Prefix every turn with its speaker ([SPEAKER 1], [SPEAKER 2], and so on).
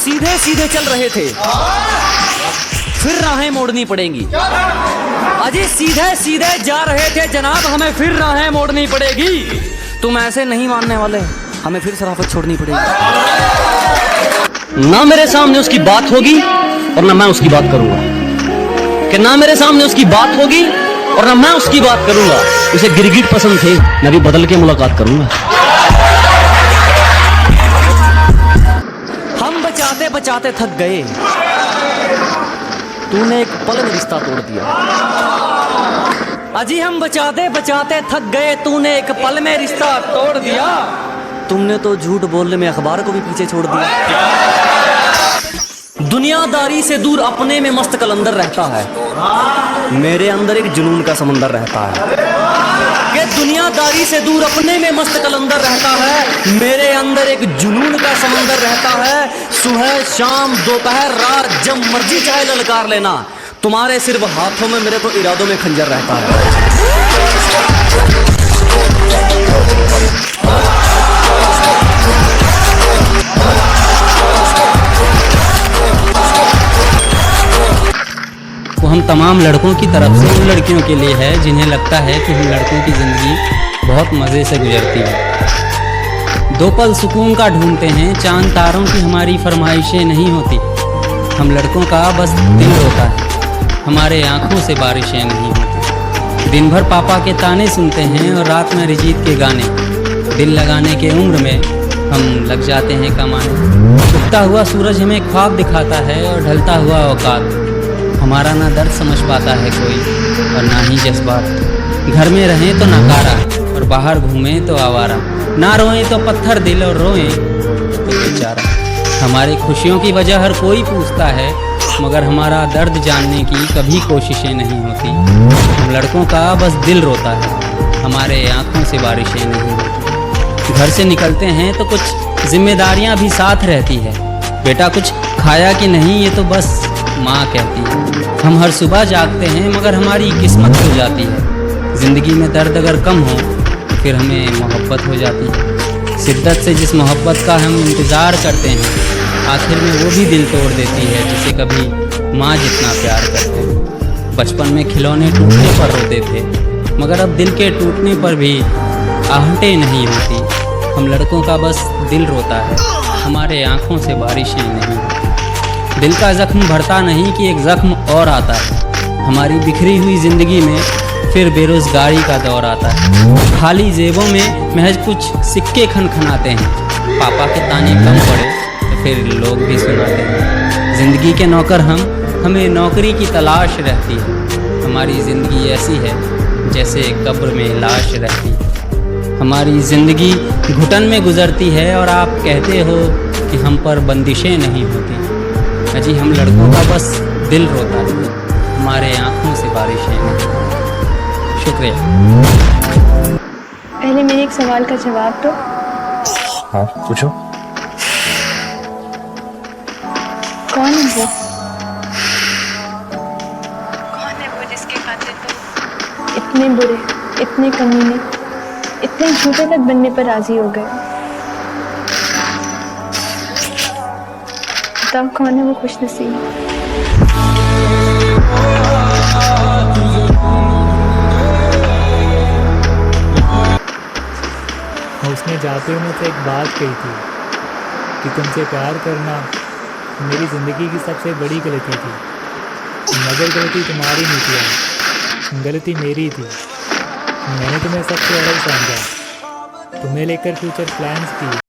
[SPEAKER 1] सीधे सीधे चल रहे थे, फिर राहें मोड़नी पड़ेंगी। अजी सीधे सीधे जा रहे थे जनाब, हमें फिर राहें मोड़नी पड़ेगी। तुम ऐसे नहीं मानने वाले, हमें फिर शराफत छोड़नी पड़ेगी। ना मेरे सामने उसकी बात होगी और ना मैं उसकी बात करूंगा, कि ना मेरे सामने उसकी बात होगी और ना मैं उसकी बात करूंगा। उसे गिरगिट पसंद थे, मैं भी बदल के मुलाकात करूंगा। हम बचाते बचाते थक गए, तूने एक पल में रिश्ता तोड़ दिया। अजी हम बचाते बचाते थक गए, तूने एक पल में रिश्ता तोड़ दिया। तुमने तो झूठ बोलने में अखबार को भी पीछे छोड़ दिया। दुनियादारी से दूर अपने में मस्त कलंदर रहता है, मेरे अंदर एक जुनून का समंदर रहता है। कि दुनियादारी से दूर अपने में मस्त कलंदर रहता है, मेरे अंदर एक जुनून का समंदर रहता है। सुबह शाम दोपहर रात जब मर्जी चाहे ललकार लेना, तुम्हारे सिर्फ हाथों में मेरे तो इरादों में खंजर रहता है।
[SPEAKER 2] वो हम तमाम लड़कों की तरफ से उन लड़कियों के लिए है जिन्हें लगता है कि हम लड़कों की ज़िंदगी बहुत मज़े से गुजरती है। दो पल सुकून का ढूंढते हैं, चांद तारों की हमारी फरमाइशें नहीं होती। हम लड़कों का बस दिल रोता है, हमारे आँखों से बारिशें नहीं होती। दिन भर पापा के ताने सुनते हैं और रात में अरिजीत के गाने। दिल लगाने के उम्र में हम लग जाते हैं कमाने। उगता हुआ सूरज हमें ख्वाब दिखाता है और ढलता हुआ औकात। हमारा ना दर्द समझ पाता है कोई और ना ही जज्बात। घर में रहें तो नकारा और बाहर घूमें तो आवारा। ना रोएं तो पत्थर दिल और रोएं तो बेचारा। हमारी खुशियों की वजह हर कोई पूछता है, मगर हमारा दर्द जानने की कभी कोशिशें नहीं होती। हम लड़कों का बस दिल रोता है, हमारे आँखों से बारिशें नहीं होती। घर से निकलते हैं तो कुछ जिम्मेदारियाँ भी साथ रहती है। बेटा कुछ खाया कि नहीं, ये तो बस माँ कहती है। हम हर सुबह जागते हैं मगर हमारी किस्मत हो जाती है। ज़िंदगी में दर्द अगर कम हो तो फिर हमें मोहब्बत हो जाती है। शिद्दत से जिस मोहब्बत का हम इंतज़ार करते हैं, आखिर में वो भी दिल तोड़ देती है, जिसे कभी माँ जितना प्यार करते हैं। बचपन में खिलौने टूटने पर रोते थे, मगर अब दिल के टूटने पर भी आहटें नहीं होती। हम लड़कों का बस दिल रोता है, हमारे आँखों से बारिशें नहीं होती। दिल का ज़ख्म भरता नहीं कि एक ज़ख्म और आता है। हमारी बिखरी हुई ज़िंदगी में फिर बेरोज़गारी का दौर आता है। खाली जेबों में महज कुछ सिक्के खनखनाते हैं। पापा के ताने कम पड़े तो फिर लोग भी सुनाते हैं। ज़िंदगी के नौकर हमें नौकरी की तलाश रहती है। हमारी ज़िंदगी ऐसी है जैसे कब्र में लाश रहती है। हमारी ज़िंदगी घुटन में गुज़रती है और आप कहते हो कि हम पर बंदिशें नहीं होती। अजी हम लड़कों का बस दिल रोता है, हमारे आँखों से बारिशें नहीं। शुक्रिया।
[SPEAKER 3] पहले मेरे एक सवाल का जवाब दो।
[SPEAKER 4] हाँ पूछो।
[SPEAKER 3] कौन है वो?
[SPEAKER 5] कौन है वो जिसके खातिर तुम
[SPEAKER 3] इतने बुरे, इतने कमीने, इतने झूठे तक बनने पर राजी हो गए? बताओ कौन है वो खुशनसीब?
[SPEAKER 6] उसने जाते हुए मुझसे एक बात कही थी कि तुमसे प्यार करना मेरी ज़िंदगी की सबसे बड़ी गलती थी, मगर गलती तुम्हारी नहीं थी, गलती मेरी थी। मैंने तुम्हें सबसे अलग समझा, तुम्हें लेकर फ्यूचर प्लान्स किए,